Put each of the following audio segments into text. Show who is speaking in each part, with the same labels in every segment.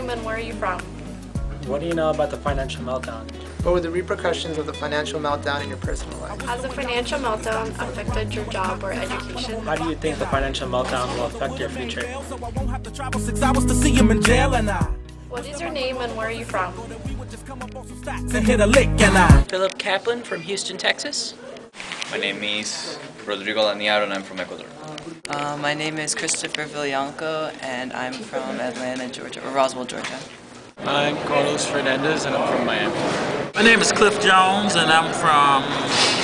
Speaker 1: name and where are you from?
Speaker 2: What do you know about the financial meltdown?
Speaker 3: What were the repercussions of the financial meltdown in your personal life?
Speaker 1: Has the financial meltdown affected your job or education?
Speaker 2: How do you think the financial meltdown will affect your future?
Speaker 1: What is your name and where are you from?
Speaker 4: Philip Kaplan from Houston, Texas.
Speaker 5: My name is Rodrigo Laniaro and I'm from Ecuador.
Speaker 6: My name is Christopher Villanco and I'm from Atlanta, Georgia, or Roswell, Georgia.
Speaker 7: I'm Carlos Fernandez and I'm from Miami.
Speaker 8: My name is Cliff Jones and I'm from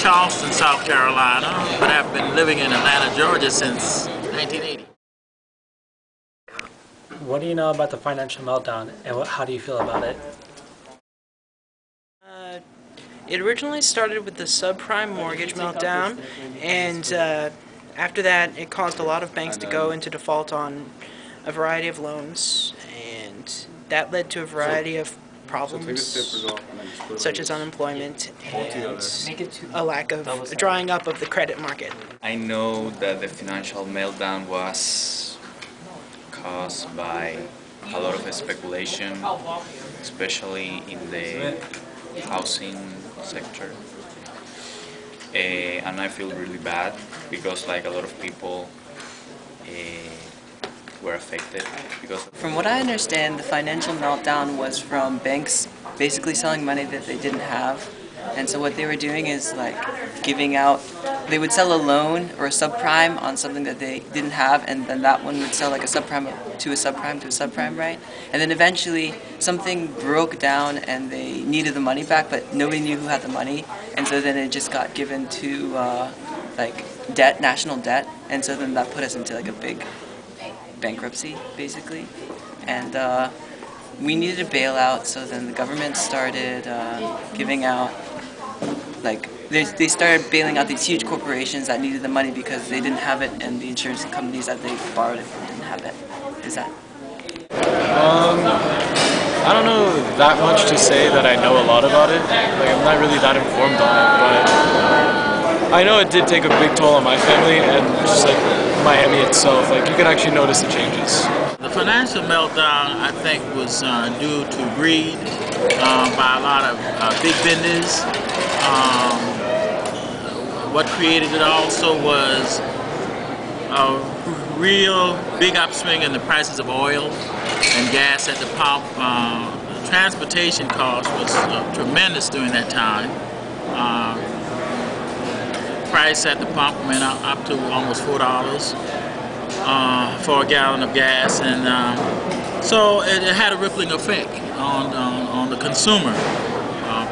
Speaker 8: Charleston, South Carolina, but I've been living in Atlanta, Georgia since 1980.
Speaker 2: What do you know about the financial meltdown and how do you feel about it?
Speaker 4: It originally started with the subprime mortgage meltdown, and after that it caused a lot of banks to go into default on a variety of loans, and that led to a variety of problems such as unemployment and a drying up of the credit market.
Speaker 5: I know that the financial meltdown was caused by a lot of speculation, especially in the housing sector. And I feel really bad because like a lot of people were affected because
Speaker 6: From what I understand, the financial meltdown was from banks basically selling money that they didn't have. And so what they were doing is like giving out, they would sell a loan or a subprime on something that they didn't have, and then that one would sell like a subprime to a subprime to a subprime, right? And then eventually something broke down and they needed the money back, but nobody knew who had the money. And so then it just got given to like debt, national debt. And so then that put us into like a big bankruptcy, basically. And we needed a bailout, so then the government started giving out, like, they started bailing out these huge corporations that needed the money because they didn't have it, and the insurance companies that they borrowed it from didn't have it. Is that?
Speaker 7: I don't know that much to say that I know a lot about it. Like, I'm not really that informed on it, but I know it did take a big toll on my family and just like Miami itself. Like, you can actually notice the changes.
Speaker 8: The financial meltdown, I think, was due to greed by a lot of big vendors. What created it also was a real big upswing in the prices of oil and gas at the pump. Transportation cost was tremendous during that time. Price at the pump went up to almost $4 for a gallon of gas, and so it had a rippling effect on the consumer.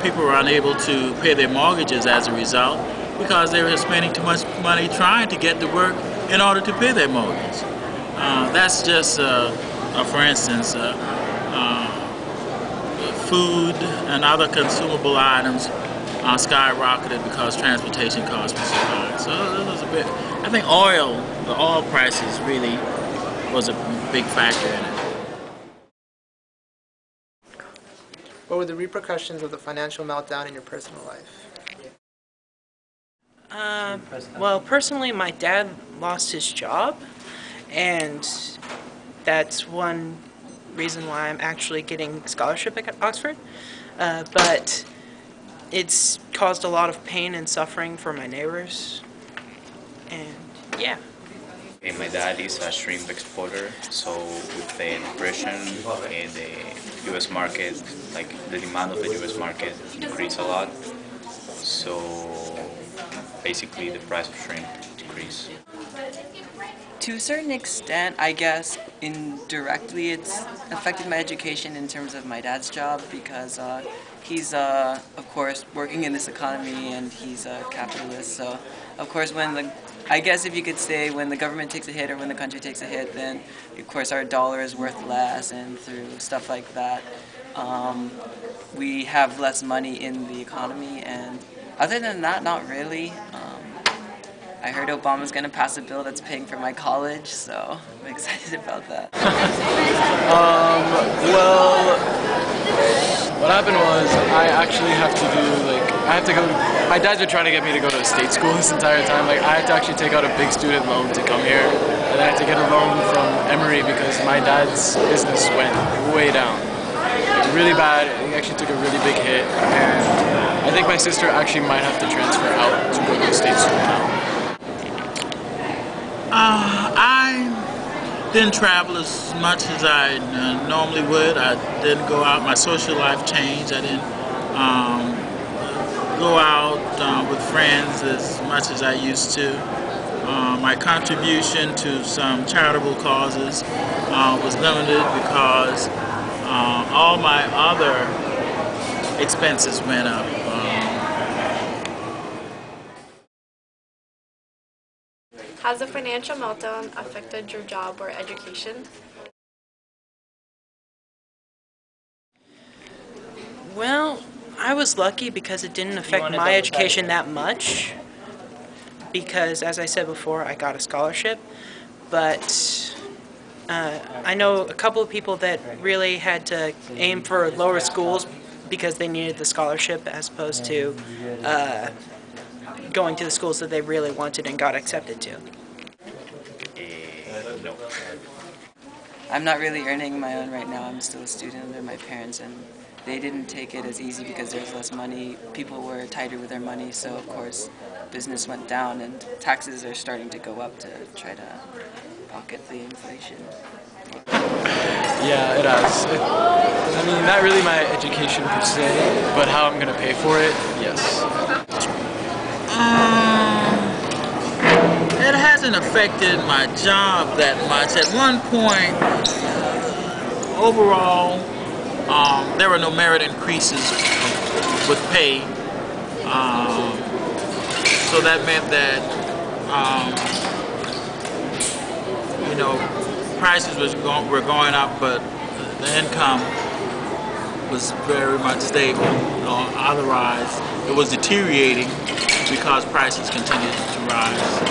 Speaker 8: People were unable to pay their mortgages as a result because they were spending too much money trying to get to work in order to pay their mortgage. That's just, for instance, food and other consumable items skyrocketed because transportation costs were so high. So it was a bit. I think the oil prices really was a big factor in it.
Speaker 3: What were the repercussions of the financial meltdown in your personal life?
Speaker 4: Well, personally, my dad lost his job, and that's one reason why I'm actually getting a scholarship at Oxford. But it's caused a lot of pain and suffering for my neighbors, and yeah.
Speaker 5: my dad is a shrimp exporter, so with the depression in the US market, like the demand of the US market decreased a lot. So basically the price of shrimp decreased.
Speaker 6: To a certain extent, I guess, indirectly it's affected my education in terms of my dad's job because he's, of course, working in this economy and he's a capitalist. So, of course, I guess if you could say when the government takes a hit or when the country takes a hit, then, of course, our dollar is worth less, and through stuff like that, we have less money in the economy. And other than that, not really. I heard Obama's going to pass a bill that's paying for my college, so I'm excited about that.
Speaker 7: Well, what happened was I actually have to do, my dad's been trying to get me to go to a state school this entire time. Like, I had to actually take out a big student loan to come here. and I had to get a loan from Emory because my dad's business went way down. Like, really bad. He actually took a really big hit, and I think my sister actually might have to transfer out to go to the States soon now.
Speaker 8: I didn't travel as much as I normally would. I didn't go out. My social life changed. I didn't go out with friends as much as I used to. My contribution to some charitable causes was limited because all my other expenses went up.
Speaker 1: Has the financial meltdown affected your job or education?
Speaker 4: Well, I was lucky because it didn't affect my education that much. Because, as I said before, I got a scholarship. But I know a couple of people that really had to aim for lower schools because they needed the scholarship as opposed to going to the schools that they really wanted and got accepted to.
Speaker 5: No.
Speaker 6: I'm not really earning my own right now. I'm still a student under my parents, and they didn't take it as easy because there's less money. People were tighter with their money, so of course business went down and taxes are starting to go up to try to pocket the inflation.
Speaker 7: Yeah, it has. I mean, not really my education per se, but how I'm going to pay for it, yes.
Speaker 8: It hasn't affected my job that much. At one point, overall, there were no merit increases with pay. So that meant that, you know, prices were going up, but the income was very much stable. Otherwise, it was deteriorating because prices continued to rise.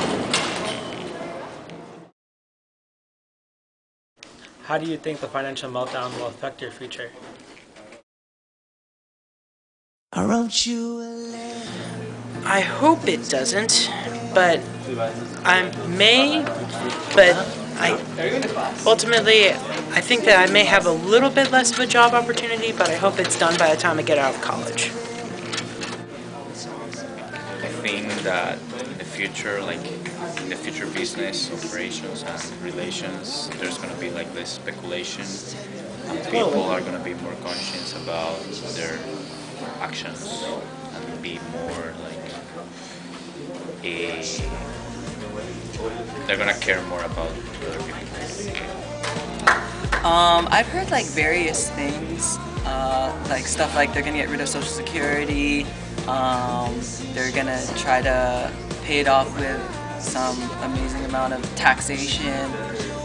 Speaker 2: How do you think the financial meltdown will affect your future?
Speaker 4: I hope it doesn't, but ultimately, I think that I may have a little bit less of a job opportunity, but I hope it's done by the time I get out of college.
Speaker 5: I think that in the future, business operations and relations, there's going to be like this speculation. People are going to be more conscious about their actions and be more like they're going to care more about other people.
Speaker 6: I've heard like various things, like stuff like they're gonna get rid of Social Security, they're gonna try to pay it off with some amazing amount of taxation.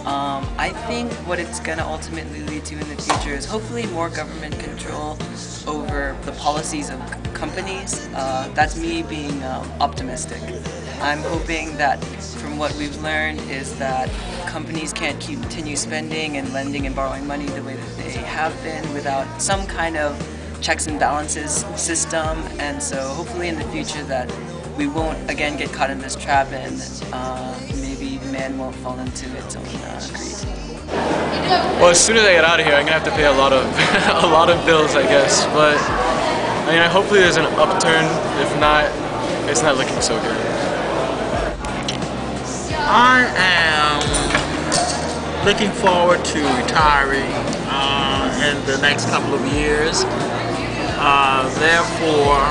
Speaker 6: I think what it's gonna ultimately lead to in the future is hopefully more government control over the policies of companies. That's me being optimistic. I'm hoping that from what we've learned is that companies can't continue spending and lending and borrowing money the way that they have been without some kind of checks and balances system, and so hopefully in the future that we won't again get caught in this trap and maybe man won't fall into its own greed.
Speaker 7: Well, as soon as I get out of here, I'm gonna have to pay a lot of a lot of bills, I guess. But I mean, hopefully there's an upturn. If not, it's not looking so good.
Speaker 8: I am looking forward to retiring in the next couple of years. Therefore,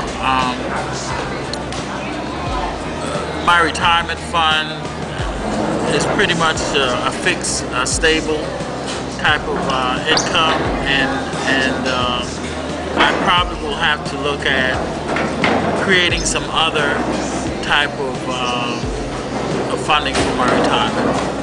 Speaker 8: my retirement fund is pretty much a fixed, stable type of income, and I probably will have to look at creating some other type of funding for my retirement.